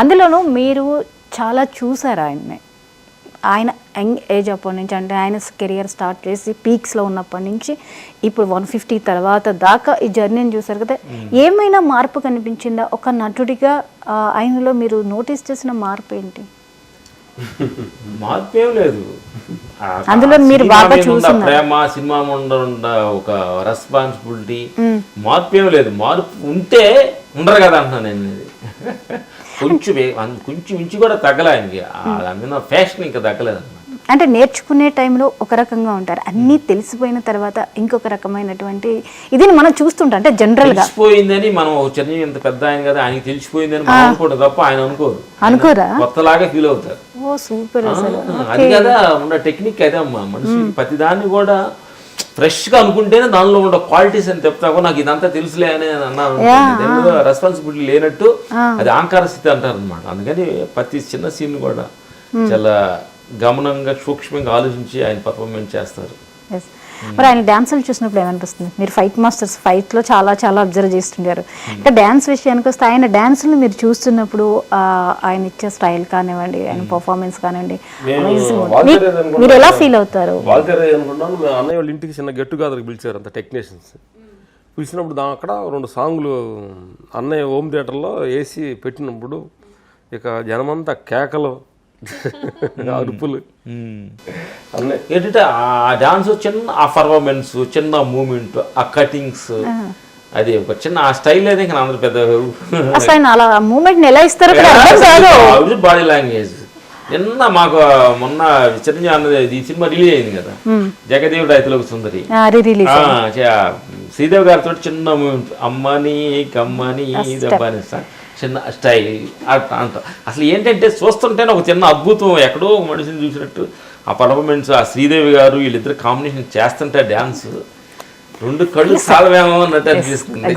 అందులోనూ మీరు చాలా చూసారు ఆయన్ని. ఆయన యంగ్ ఏజ్ అప్పటి నుంచి, అంటే ఆయన కెరియర్ స్టార్ట్ చేసి పీక్స్లో ఉన్నప్పటి నుంచి ఇప్పుడు 150 తర్వాత దాకా ఈ జర్నీని చూసారు కదా. ఏమైనా మార్పు కనిపించిందా ఒక నటుడిగా? ఆయనలో మీరు నోటీస్ చేసిన మార్పు ఏంటి? మార్పు ఏం లేదు. అందులో మీరు బాగా చూస్తున్నారు ప్రేమ, సినిమా ఉండ ఒక రెస్పాన్సిబిలిటీ, మార్పు ఏం లేదు. మార్పు ఉంటే ఉండరు కదా అంటున్నాను నేను. కొంచెం ఇంచు కూడా తగ్గలే ఆయనకి. దాని ఫ్యాషన్ ఇంకా తగ్గలేదు అన్నమాట. అంటే నేర్చుకునే టైంలో ఒక రకంగా ఉంటారు, అన్నీ తెలిసిపోయిన తర్వాత ఇంకొక రకమైనటువంటి ఇది మనం చూస్తుంటాం. అంటే జనరల్గా తెలిసిపోయిందని మనం చిరంజీవి ఇంత పెద్ద ఆయన కదా, ఆయనకి తెలిసిపోయిందని మనం అనుకోవడం తప్ప ఆయన అనుకోరా, కొత్తలాగా ఫీల్ అవుతారు. ఓ సూపర్. అది కదా ఉన్న టెక్నిక్ అదే అమ్మా. మనిషి ప్రతిదాన్ని కూడా ఫ్రెష్గా అనుకుంటేనే దానిలో ఉన్న క్వాలిటీస్ అని చెప్తా కూడా నాకు ఇదంతా తెలుసులే అని అన్నాను. రెస్పాన్సిబిలిటీ లేనట్టు అది అహంకార స్థితి అంటారు అనమాట. అందుకని ప్రతి చిన్న సీన్ కూడా చాలా గమనంగా సూక్ష్మంగా ఆలోచించి ఆయన పర్ఫార్మెన్స్ చేస్తారు. మరి ఆయన డ్యాన్సులు చూసినప్పుడు ఏమనిపిస్తుంది? మీరు ఫైట్ మాస్టర్స్, ఫైట్లో చాలా చాలా అబ్జర్వ్ చేస్తుంటారు. ఇంకా డ్యాన్స్ విషయానికి వస్తే ఆయన డ్యాన్సులు మీరు చూస్తున్నప్పుడు ఆయన ఇచ్చే స్టైల్ కానివ్వండి, ఆయన పర్ఫార్మెన్స్ కానివ్వండి, మీరు ఎలా ఫీల్ అవుతారు? అనుకుంటాను. అన్నయ్య వాళ్ళ ఇంటికి చిన్న గెట్ టుగెదర్కి పిలిచారు అంత టెక్నీషియన్స్. పిలిచినప్పుడు అక్కడ 2 సాంగ్లు అన్నయ్య హోమ్ థియేటర్లో ఏసీ పెట్టినప్పుడు ఇక జనమంతా కేకలు, అరుపులు. ఏంటంటే ఆ డాన్స్ చిన్న, ఆ పర్ఫార్మెన్స్, చిన్న మూమెంట్, ఆ కటింగ్స్, అది ఒక చిన్న ఆ స్టైల్ అయితే ఇంకా అందరు పెద్ద బాడీ లాంగ్వేజ్. నిన్న మాకు మొన్న చిరంజీవి అన్నది ఈ సినిమా రిలీజ్ అయింది కదా, జగదేవుడు రైతులకు సుందరి, శ్రీదేవి గారితో చిన్న మూమెంట్, అమ్మని కమ్మని చిన్న స్టైల్ అంట. అసలు ఏంటంటే చూస్తుంటేనే ఒక చిన్న అద్భుతం, ఎక్కడో ఒక మనిషిని చూసినట్టు ఆ పర్ఫార్మెన్స్. ఆ శ్రీదేవి గారు వీళ్ళిద్దరు కాంబినేషన్ చేస్తుంటే డ్యాన్స్ 2 కళ్ళు సాలవేమో అన్నట్టు అనిపిస్తుంది.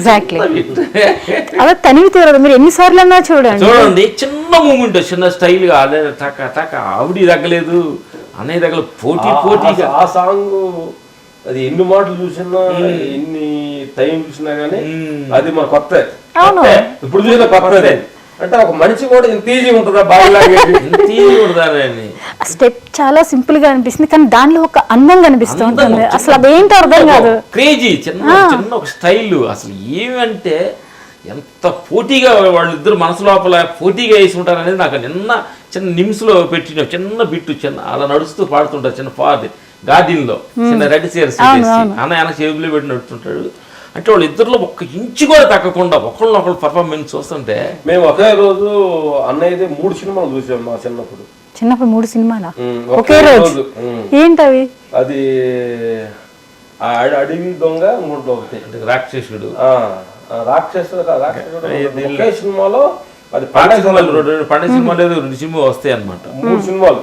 చూడండి చిన్న మూమెంట్, చిన్న స్టైల్గా. అదే టక ఆవిడ తగ్గలేదు, అన్నయ్య తగ్గలేదు, పోటీగా. ఆ సాంగ్ అది ఎన్ని మాటలు చూసినా, ఎన్ని టైం చూసినా కానీ అది మన కొత్త. ఇప్పుడు చూసిన కొత్తదే. అంటే ఒక మనిషి కూడా ఇంత ఈజీ ఉంటుందా, బాగా ఇంత ఈజీ ఉంటుందా? స్టెప్ చాలా సింపుల్ గా అనిపిస్తుంది, కానీ దానిలో ఒక అందం కనిపిస్తుంది. అసలు అదేంటో అర్థం కాదు. క్రేజీ చిన్న ఒక స్టైల్. అసలు ఏమంటే ఎంత పోటీగా వాళ్ళిద్దరు మనసు లోపల పోటీగా వేసి ఉంటారు అనేది నాకు నిన్న చిన్న నిమ్స్లో పెట్టిన చిన్న బిట్టు, చిన్న అలా నడుస్తూ పాడుతుంటారు. చిన్న పాది గార్డెన్లో చిన్న రెడ్ చైర్స్ అన్న చేతులు పెట్టి నడుస్తుంటాడు. అంటే వాళ్ళు ఇద్దరులో 1 ఇంచు కూడా తగ్గకుండా ఒకళ్ళొకళ్ళు పర్ఫార్మెన్స్ చూస్తుంటే. మేము ఒకే రోజు అన్నయ్యది 3 సినిమాలు చూసాం మా చిన్నప్పుడు. 3 సినిమాలా ఒకే రోజు? ఏంటవి? అది అడవి దొంగ, ఒకటి రాక్షసుడు. ఒకే సినిమాలో అది పండగ సినిమాలు 2 సినిమాలు వస్తాయి అన్నమాట. 3 సినిమాలు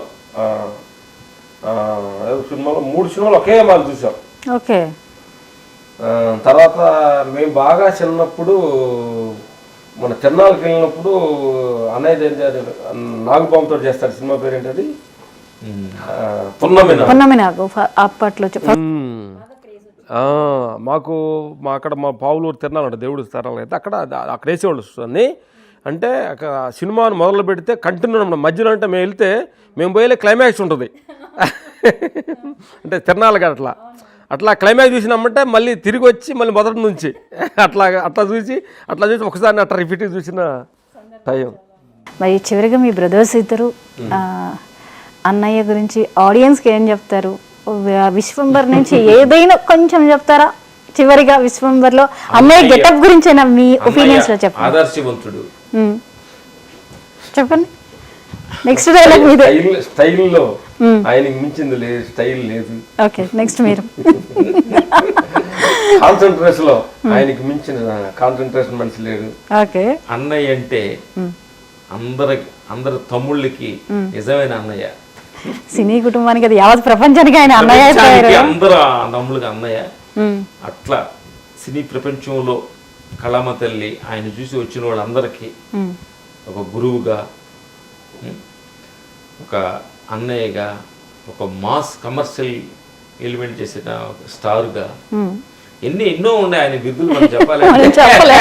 సినిమాలు 3 సినిమాలు ఒకే మాలు చూసాం. ఓకే. తర్వాత మేము బాగా చిన్నప్పుడు మన తిరణాలకు వెళ్ళినప్పుడు అన్నయ్య నాగుపాముతో చేస్తాడు. సినిమా పేరు ఏంటది? అప్పట్లో మాకు అక్కడ మా పావులూరు తిరణాలు అంటే దేవుడు తిరణాలు అయితే అక్కడ వేసేవాళ్ళు అన్నీ. అంటే సినిమాను మొదలు పెడితే కంటిన్యూ మధ్యలో అంటే మేము వెళ్తే మేము పోయే క్లైమాక్స్ ఉంటుంది. అంటే తిరణాలు అట్లా క్లైమాక్స్ చూసినామంటే మళ్ళీ తిరిగి వచ్చి మళ్ళీ మొదటి నుంచి అట్లా చూసి ఒకసారి అట్లా రిపీట్ చూసిన టైం. మరి చివరిగా మీ బ్రదర్స్ ఇద్దరు అన్నయ్య గురించి ఆడియన్స్కి ఏం చెప్తారు? విశ్వంబర్ నుంచి ఏదైనా కొంచెం చెప్తారా? చివరిగా విశ్వంబర్లో అన్నయ్య గెటప్ గురించి మీ ఒపీనియన్స్ లో చెప్పండి. ఆదర్శవంతుడు. చెప్పండి. నెక్స్ట్ డైలాగ్ మీదే. స్టైల్లో ఆయనకి మించింది లేదు, స్టైల్ లేదు. ఓకే, నెక్స్ట్ మీరు. కాన్సన్ట్రేషన్ లో ఆయనకి మించిన కాన్సన్ట్రేషన్ మనిషి లేదు. ఓకే. అన్నయ్య అంటే అందరి తమ్ముళ్ళకి నిజమైన అన్నయ్య. సినీ కుటుంబానికి అది యావత్ ప్రపంచానికి ఆయన అన్నయ్య. అందరూ తమ్ముళ్ళకి అన్నయ్య. అట్లా సినీ ప్రపంచంలో కళామ తల్లి ఆయన చూసి వచ్చిన వాళ్ళందరికీ ఒక గురువుగా, ఒక అన్నయ్యగా, ఒక మాస్ కమర్షియల్ ఎలిమెంట్ చేసిన స్టార్గా ఎన్నో ఉన్నాయి ఆయన బిరుదులు మనం చెప్పాలి. మనం చెప్పలే,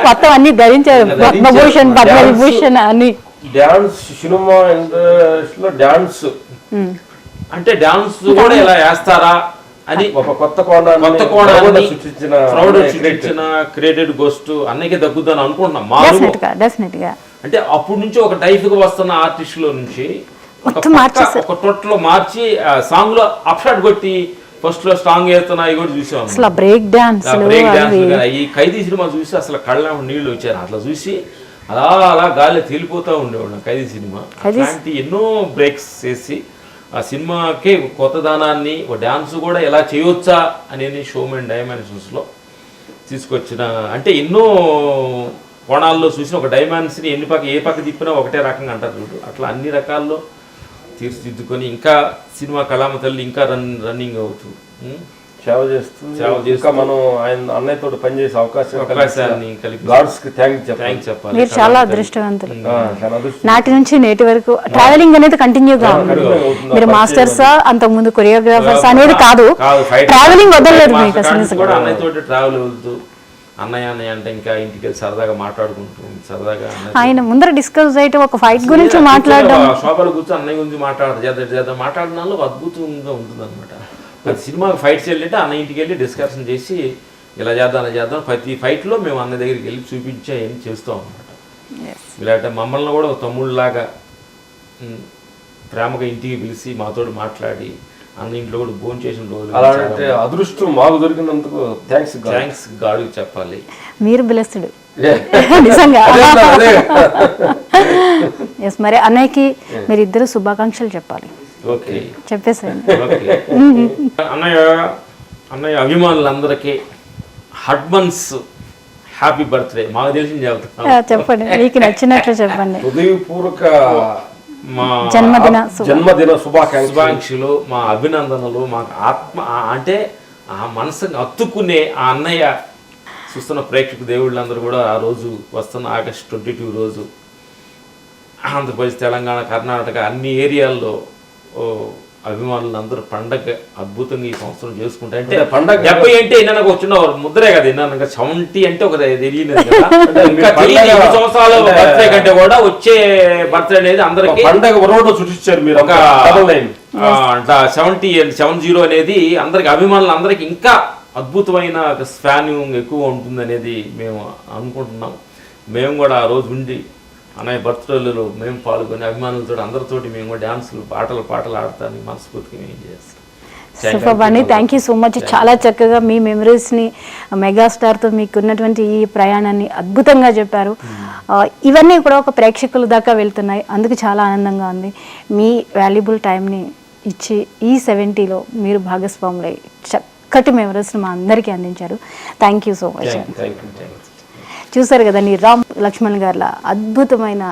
మొత్తం అన్ని ధరించారు, పద్మభూషణ్ పద్మవిభూషణ్ అని. డాన్స్ సినిమా ఇండస్ట్రీలో డాన్స్ అంటే డాన్స్ కూడా ఇలా వేస్తారా అని ఒక కొత్త కోణాన్ని సృష్టించిన క్రియేటెడ్ గోస్ట్ అన్నకే తగ్గుద్దని అనుకుంటున్నాం మా డెఫినెట్ గా. అంటే అప్పటి నుంచి ఒక టైప్ గా వస్తున్న ఆర్టిస్టుల నుంచి ఒక టొట్లో మార్చి సాంగ్ లో అప్షాట్ కొట్టి ఫస్ట్ లో స్ట్రాంగ్ వేస్తున్నా అవి కూడా చూసాం. అసలు బ్రేక్ డాన్స్ ఈ ఖైదీ సినిమా చూసి అసలు కళ్ళ నీళ్లు వచ్చారు. అట్లా చూసి అలా గాలి తేలిపోతూ ఉండేవాడు ఖైదీ సినిమా. అలాంటి ఎన్నో బ్రేక్స్ చేసి ఆ సినిమాకి కొత్తదనాన్ని డ్యాన్స్ కూడా ఎలా చేయవచ్చా అనేది షోమెన్ డైమెన్షన్స్లో తీసుకొచ్చిన, అంటే ఎన్నో కోణాల్లో చూసిన ఒక డైమెన్షన్ని ఏ పక్క తిప్పినా ఒకటే రకంగా అంటారు చూడు, అట్లా అన్ని రకాల్లో తీర్చిదిద్దుకొని ఇంకా సినిమా కళామ తల్లి ఇంకా రన్నింగ్ అవుతూ సేవ చేస్తూ మనం ఆయన అన్నయ్యతో పనిచేసే అవకాశాన్ని కలిపి గాడ్స్ కి థ్యాంక్స్ చెప్పాలి. మీరు చాలా అదృష్టవంతులు. నాటి నుంచి నేటి వరకు ట్రావెలింగ్ అనేది కంటిన్యూగా ఉంది. మీరు మాస్టర్సా అంతకుముందు కొరియోగ్రాఫర్స్ అనేది కాదు, ట్రావెలింగ్ వదలలేదు మీకు అసలు. కూడా అన్నయ్యతో ట్రావెల్ అవుతూ అన్నయ్య అంటే ఇంకా ఇంటికి వెళ్ళి సరదాగా మాట్లాడుకుంటూ సరదాగా ఆయన ముందర డిస్కస్ అయితే ఒక ఫైట్ గురించి మాట్లాడడం, శోభలు కూర్చొని అన్నయ్య గురించి మాట్లాడదు మాట్లాడినాలో అద్భుతంగా ఉంటుంది అనమాట. అది సినిమాకి ఫైట్స్ వెళ్ళింటే అన్న ఇంటికి వెళ్ళి డిస్కషన్ చేసి ఇలా చేద్దాం ప్రతి ఫైట్లో మేము అన్న దగ్గరికి వెళ్ళి చూపించే ఏం చేస్తాం అనమాట. ఇలాంటి మమ్మల్ని కూడా ఒక తమ్ముళ్ళలాగా ప్రేమగా ఇంటికి పిలిచి మాతో మాట్లాడి అన్న ఇంట్లో కూడా భోజనం చేసిన రోజులు అలాంటి అదృష్టం మాకు దొరికినందుకు థ్యాంక్స్ గాడ్కి చెప్పాలి. మీరు బ్లెస్డ్ నిజంగా. ఎస్, మరి అన్నయ్యకి మీరు ఇద్దరు శుభాకాంక్షలు చెప్పాలి. ఓకే, చెప్పేసేయండి. అన్నయ్య అభిమానులందరికీ అడ్వాన్స్ హ్యాపీ బర్త్డే. మాకు తెలిసింది చెప్పండి, మీకు నచ్చినట్లు చెప్పండి. హృదయపూర్వక మా జన్మదిన శుభాకాంక్షలు, మా అభినందనలు. మాకు ఆత్మ అంటే ఆ మనసుని హత్తుకునే ఆ అన్నయ్య చూస్తున్న ప్రేక్షక దేవుళ్ళందరూ కూడా ఆ రోజు వస్తున్న ఆగస్ట్ 22 రోజు ఆంధ్రప్రదేశ్, తెలంగాణ, కర్ణాటక అన్ని ఏరియాల్లో అభిమానులు అందరూ పండగ అద్భుతంగా ఈ సంవత్సరం చేసుకుంటారు. అంటే పండగ 70 అంటే నాకు వచ్చిన ముద్రే కదా, 70 అంటే ఒక తెలియదు కదా. ఇంకా 20 సంవత్సరాల బర్త్డే కంటే కూడా వచ్చే బర్త్డే అనేది అందరికి పండగ సృష్టించారు మీరు. ఒక 70 అనేది అందరికి అభిమానులు అందరికి ఇంకా అద్భుతమైన స్పానింగ్ ఎక్కువ ఉంటుంది అనేది మేము అనుకుంటున్నాం. మేము కూడా ఆ రోజు ఉండి అన్నయ్య బర్త్డేలలో మేము పాల్గొని అభిమానులతో అందరితోటి మేము కూడా డ్యాన్సులు పాటలు ఆడతాను మనస్ఫూర్తిగా మేము చేస్తాం. సూపర్ అండి, థ్యాంక్ యూ సో మచ్. చాలా చక్కగా మీ మెమరీస్ని మెగాస్టార్తో మీకు ఉన్నటువంటి ఈ ప్రయాణాన్ని అద్భుతంగా చెప్పారు. ఇవన్నీ కూడా ఒక ప్రేక్షకుల దాకా వెళ్తున్నాయి, అందుకు చాలా ఆనందంగా ఉంది. మీ వాల్యుబుల్ టైంని ఇచ్చి ఈ 70లో మీరు భాగస్వాములై చక్కటి మెమరీస్ని మా అందరికీ అందించారు. Thank you so much. చూసారు కదండి, రామ్ లక్ష్మణ్ గారిలా అద్భుతమైన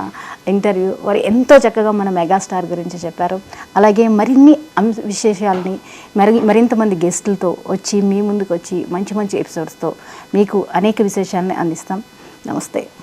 ఇంటర్వ్యూ. వారు ఎంతో చక్కగా మన మెగాస్టార్ గురించి చెప్పారు. అలాగే మరిన్ని విశేషాలని మరింతమంది గెస్టులతో వచ్చి మీ ముందుకు వచ్చి మంచి ఎపిసోడ్స్తో మీకు అనేక విశేషాలని అందిస్తాం. నమస్తే.